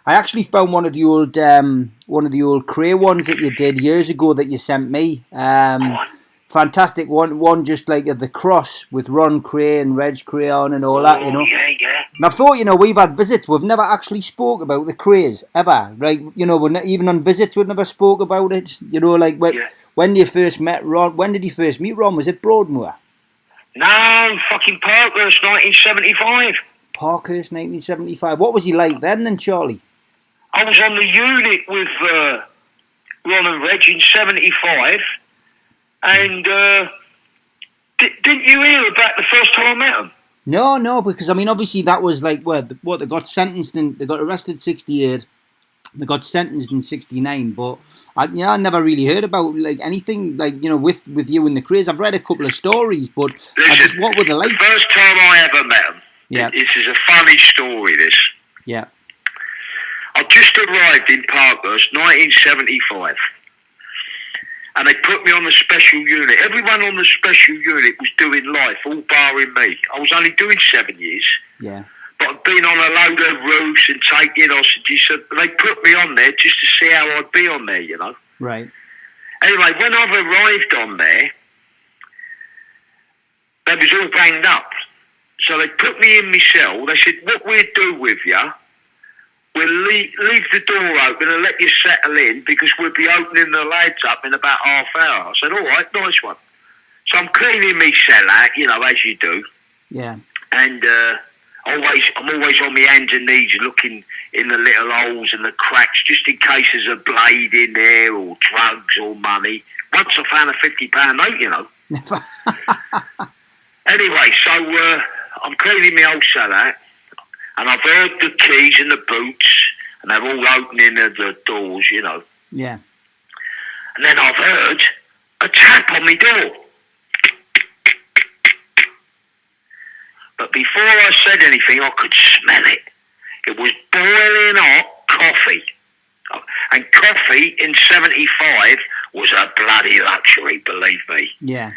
I actually found one of the old Kray ones that you did years ago that you sent me. Fantastic one just like the cross with Ron Kray and Reg Kray on and all that, you know. Yeah. And I thought, we've had visits. We've never actually spoke about the Krays ever, right? Even on visits, we've never spoke about it. Like when you first met Ron. When did you first meet Ron? Was it Broadmoor? No, fucking Parkhurst, 1975. Parkhurst, 1975. What was he like then, Charlie? I was on the unit with Ron and Reggie in 75. And didn't you hear about the first time I met them? No, because obviously that was like they got sentenced in. They got arrested 68. They got sentenced in 69. But I never really heard about like anything like with you and the Krays. I've read a couple of stories, but Listen, what were they like? The first time I ever met them. Yeah. This is a funny story. This. Yeah. I just arrived in Parkhurst, 1975. And they put me on the special unit. Everyone on the special unit was doing life, all barring me. I was only doing 7 years. Yeah. But I'd been on a load of roofs and taking hostages. So they put me on there just to see how I'd be on there, Right. Anyway, when I've arrived on there, they was all banged up. So they put me in my cell. They said, what we'll do with you, we'll leave the door open and let you settle in because we'll be opening the lads up in about half hour. I said, all right, nice one. So I'm cleaning me cell out, as you do. Yeah. And I'm always on my hands and knees looking in the little holes and the cracks just in case there's a blade in there or drugs or money. Once I found a £50 note, Anyway, so I'm cleaning my old cell out. And I've heard the keys and the boots, and they're all opening the doors, Yeah. And then I've heard a tap on my door. But before I said anything, I could smell it. It was boiling hot coffee. And coffee in 75 was a bloody luxury, believe me. Yeah.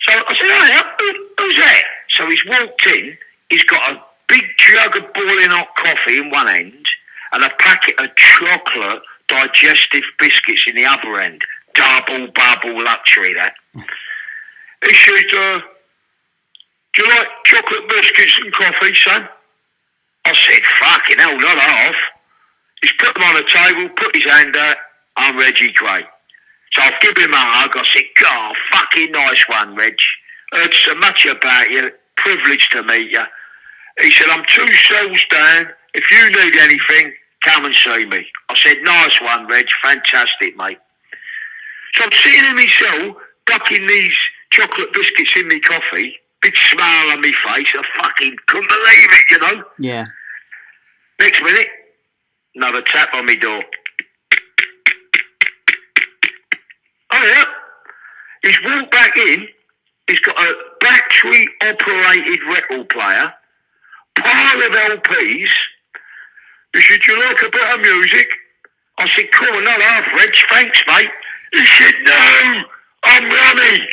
So I said, hey, who's that? So he's walked in, he's got a big jug of boiling hot coffee in one end and a packet of chocolate digestive biscuits in the other end. Double bubble luxury, that. He said, do you like chocolate biscuits and coffee, son? I said, fucking hell, not half. He's put them on the table, put his hand out. I'm Reggie Kray. So I've given him a hug. I said, God, fucking nice one, Reg. Heard so much about you. Privileged to meet you. He said, I'm 2 cells down. If you need anything, come and see me. I said, nice one, Reg. Fantastic, mate. So I'm sitting in my cell, ducking these chocolate biscuits in my coffee. Big smile on my face. I fucking couldn't believe it, Yeah. Next minute, another tap on my door. Oh, yeah. He's walked back in. He's got a battery-operated record player, pile of LPs. He said, do you like a bit of music? I said, cool, not half, Reg, thanks, mate. He said, no, I'm Ronnie.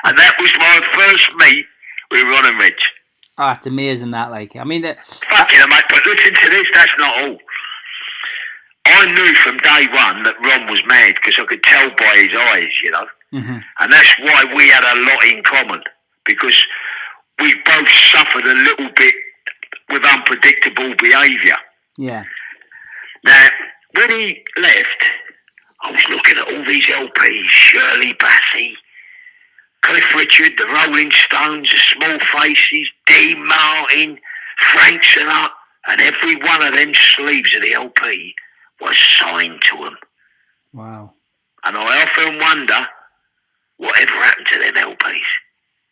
And that was my first meet with Ron and Reg. Oh, it's amazing that, like. I mean, fucking mate, but listen to this, that's not all. I knew from day one that Ron was mad because I could tell by his eyes, Mm-hmm. And that's why we had a lot in common, because we both suffered a little bit with unpredictable behaviour. Yeah. Now, when he left, I was looking at all these LPs, Shirley Bassey, Cliff Richard, the Rolling Stones, the Small Faces, Dean Martin, Frank Sinatra, and every one of them sleeves of the LP was signed to them. Wow. And I often wonder whatever happened to them LPs.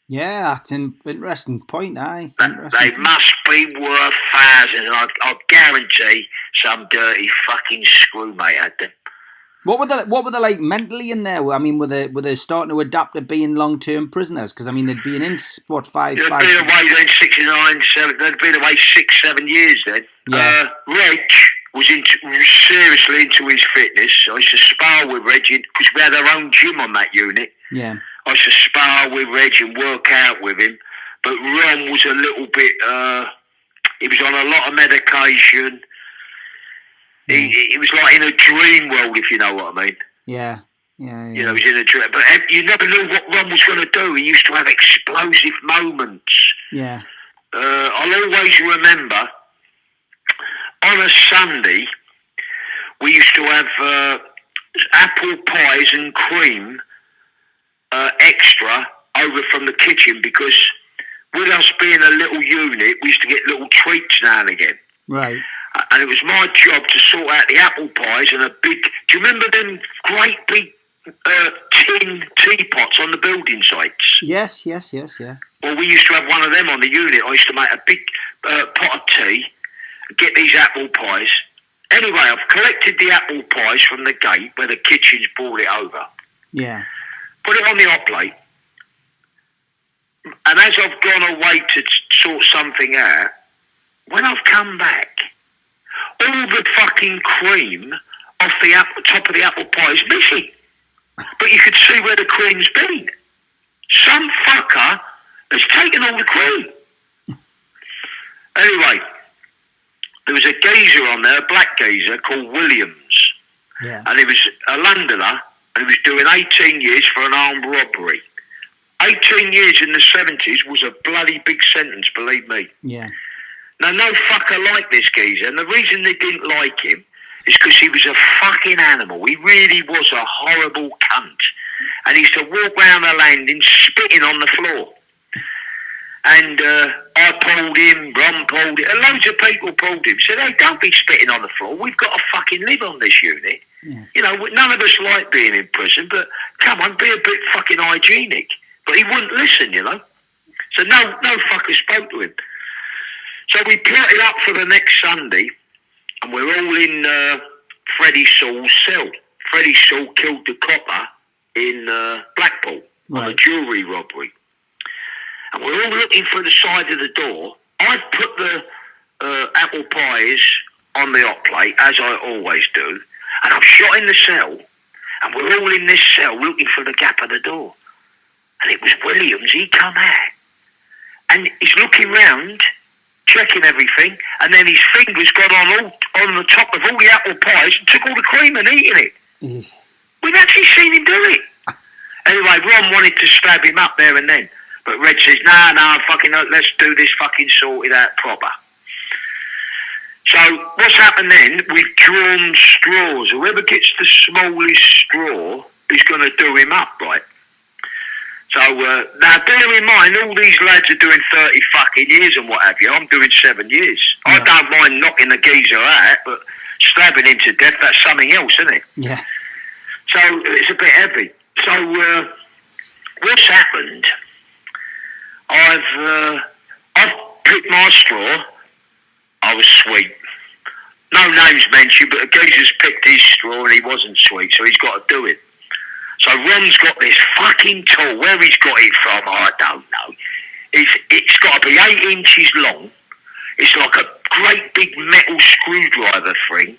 Yeah, that's an interesting point, aye. They must be worth thousands. I guarantee some dirty fucking screwmate had them. What were they like mentally in there? I mean, were they starting to adapt to being long-term prisoners? Because I mean, they'd been in five. They'd been away then 69, 7. They'd been away 6-7 years then. Yeah. Reg was seriously into his fitness. I used to spar with Reg because we had our own gym on that unit. Yeah. I used to spar with Reg and work out with him. But Ron was a little bit He was on a lot of medication. He was like in a dream world, if you know what I mean. Yeah. You know, he was in a dream. But you never knew what Ron was going to do. He used to have explosive moments. Yeah. I'll always remember, on a Sunday, we used to have apple pies and cream extra over from the kitchen, because with us being a little unit, we used to get little treats now and again. Right. And it was my job to sort out the apple pies and a big... Do you remember them great big tin teapots on the building sites? Yes, yeah. Well, we used to have one of them on the unit. I used to make a big pot of tea, get these apple pies. Anyway, I've collected the apple pies from the gate where the kitchen's brought it over. Yeah. Put it on the hot plate. And as I've gone away to sort something out, when I've come back, all the fucking cream off the top of the apple pie is missing. But you could see where the cream's been. Some fucker has taken all the cream. Anyway, there was a geezer on there, a black geezer called Williams. Yeah. And he was a Londoner, and he was doing 18 years for an armed robbery. 18 years in the 70s was a bloody big sentence, believe me. Yeah. Now, no fucker liked this geezer, and the reason they didn't like him is because he was a fucking animal. He really was a horrible cunt. And he used to walk round the landing spitting on the floor. And I pulled him, Ron pulled him, and loads of people pulled him. Said, hey, don't be spitting on the floor. We've got to fucking live on this unit. Yeah. You know, none of us like being in prison, but come on, be a bit fucking hygienic. But he wouldn't listen, you know. So no fucker spoke to him. So we plotted up for the next Sunday, and we're all in Freddie Saul's cell. Freddie Saul killed the copper in Blackpool on a jewellery robbery. And we're all looking for the side of the door. I put the apple pies on the hot plate, as I always do, and I'm shot in the cell, and we're all in this cell looking for the gap of the door. And it was Williams. He come out, and he's looking round, checking everything, and then his fingers got on the top of all the apple pies and took all the cream and eating it. We've actually seen him do it. Anyway, Ron wanted to stab him up there and then, but Red says, no, fucking no, let's do this fucking sorted out proper. So what's happened then, we've drawn straws. Whoever gets the smallest straw is going to do him up, right? So, now bear in mind, all these lads are doing 30 fucking years and what have you. I'm doing 7 years. Yeah. I don't mind knocking the geezer out, but stabbing him to death, that's something else, isn't it? Yeah. So, it's a bit heavy. So, what's happened? I've picked my straw. I was sweet. No names mentioned, but the geezer's picked his straw and he wasn't sweet, so he's got to do it. So Ron's got this fucking tool. Where he's got it from, I don't know. It's got to be 8 inches long. It's like a great big metal screwdriver thing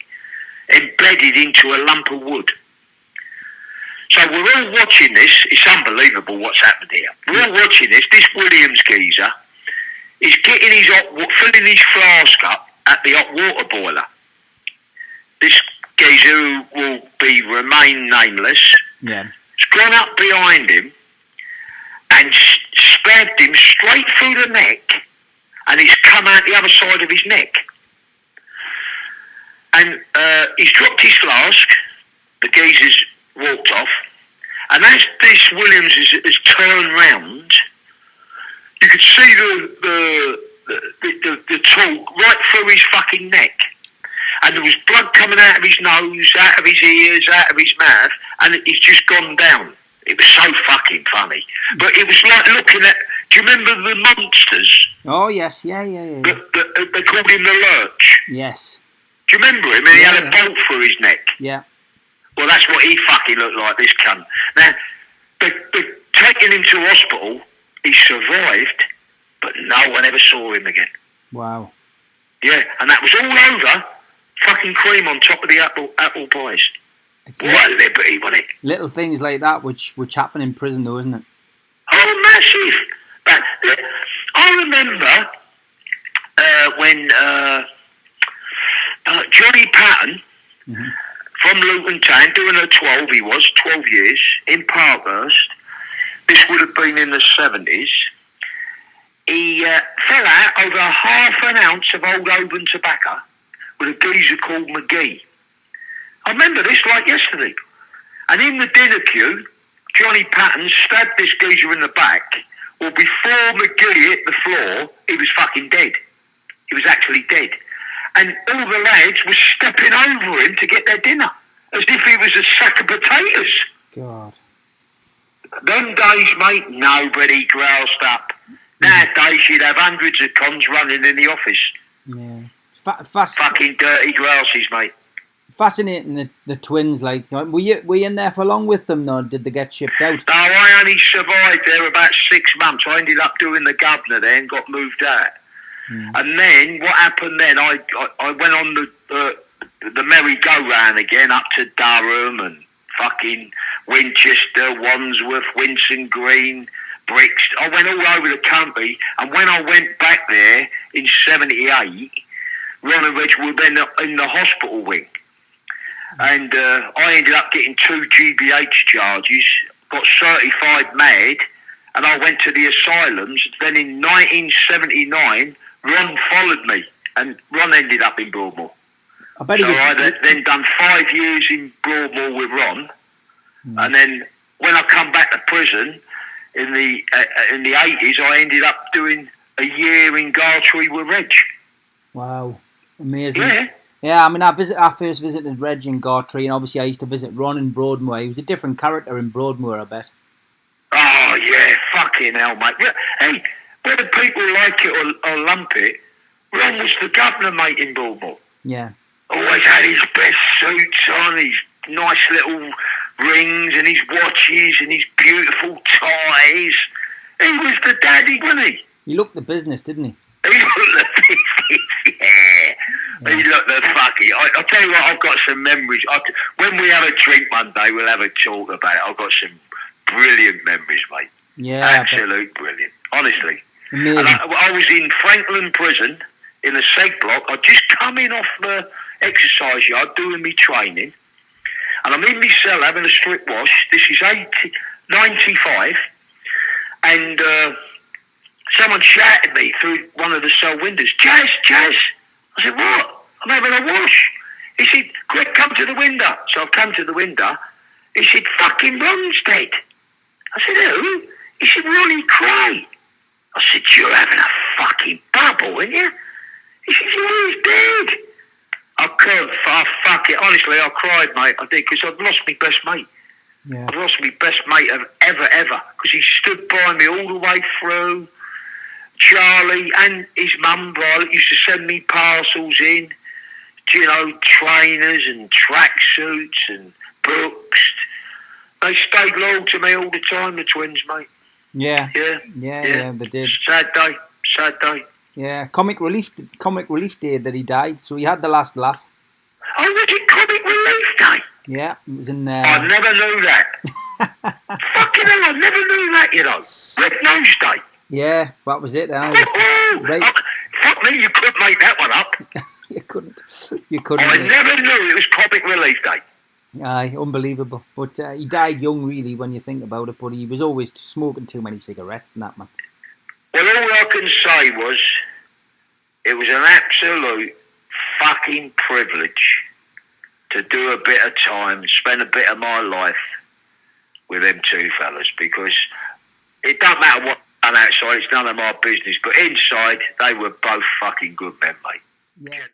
embedded into a lump of wood. So we're all watching this. It's unbelievable what's happened here. We're all watching this. This Williams geezer is getting filling his flask up at the hot water boiler. This geezer, who will remain nameless, has gone up behind him and stabbed him straight through the neck, and he's come out the other side of his neck. And he's dropped his flask, the geezer's walked off, and as this Williams has turned round, you could see the tool right through his fucking neck. And there was blood coming out of his nose, out of his ears, out of his mouth, and he's just gone down. It was so fucking funny. But it was like looking at... Do you remember the monsters? Oh, yes. Yeah. They called him the Lurch. Yes. Do you remember him? And he had a bolt through his neck. Yeah. Well, that's what he fucking looked like, this cunt. Now, they're taking him to hospital. He survived, but no one ever saw him again. Wow. Yeah, and that was all over fucking cream on top of the apple pies. What a liberty, wasn't it? Little things like that which happen in prison, though, isn't it? Oh, massive. But I remember when Johnny Patton from Luton Town, doing a 12, he was 12 years in Parkhurst. This would have been in the 70s. He fell out over half an ounce of old Oban tobacco with a geezer called McGee. I remember this like yesterday. And in the dinner queue, Johnny Patton stabbed this geezer in the back. Well, before McGee hit the floor, he was fucking dead. He was actually dead. And all the lads were stepping over him to get their dinner, as if he was a sack of potatoes. God. Them days, mate, nobody groused up. Nowadays, you'd have hundreds of cons running in the office. Yeah. Fucking dirty grouses, mate. Fascinating, the twins. Like, were you in there for long with them, though? Did they get shipped out? No, I only survived there about 6 months. I ended up doing the governor there and got moved out. And then, what happened then, I went on the merry-go-round again, up to Durham and fucking Winchester, Wandsworth, Winson Green, Brixton. I went all over the country, and when I went back there in 78, Ron and Reggie were then in the hospital wing. And I ended up getting 2 GBH charges, got certified mad, and I went to the asylums. Then in 1979, Ron followed me, and Ron ended up in Broadmoor. I then done 5 years in Broadmoor with Ron, and then when I come back to prison in the 80s, I ended up doing a year in Gartree with Reg. Wow, amazing. Yeah. Yeah, I mean, I first visited Reg in Gartree, and obviously I used to visit Ron in Broadmoor. He was a different character in Broadmoor, I bet. Oh, yeah, fucking hell, mate. Hey, whether people like it or lump it, Ron was the governor, mate, in Broadmoor. Yeah. Always had his best suits on, his nice little rings and his watches and his beautiful ties. He was the daddy, wasn't he? He looked the business, didn't he? He looked the business, yeah. He looked the fucking... I'll tell you what, I've got some memories. When we have a drink one day, we'll have a talk about it. I've got some brilliant memories, mate. Yeah. Absolute brilliant. Honestly. Amazing. And I was in Franklin Prison in the Seg block. I'd just come in off the exercise yard doing me training. And I'm in my cell having a strip wash. This is 95. And someone shouted me through one of the cell windows, Jazz. I said, what? I'm having a wash. He said, quick, come to the window. So I've come to the window. He said, fucking Ron's dead. I said, who? He said, Ronnie Kray. I said, you're having a fucking bubble, ain't you? He said, he's dead. I couldn't, fuck it. Honestly, I cried, mate. I did, because I'd lost my best mate. Yeah. I've lost my best mate of ever, because he stood by me all the way through. Charlie and his mum, Violet, used to send me parcels in, you know, trainers and tracksuits and books. They stayed loyal to me all the time, the twins, mate. Yeah, they did. Sad day. Yeah, comic relief day that he died, so he had the last laugh. Oh, was it Comic Relief Day? Yeah, it was in there. I never knew that. Fucking hell, I never knew that, you know. Red Nose Day. Yeah, that was it. Right. Fuck me, you couldn't make that one up. You couldn't. I never knew it was Comic Relief Day. Aye, unbelievable. But he died young, really, when you think about it. But he was always smoking too many cigarettes and that, man. Well, all I can say was, it was an absolute fucking privilege to do a bit of time, spend a bit of my life with them two fellas, because it don't matter what done outside, it's none of my business, but inside, they were both fucking good men, mate. Yeah.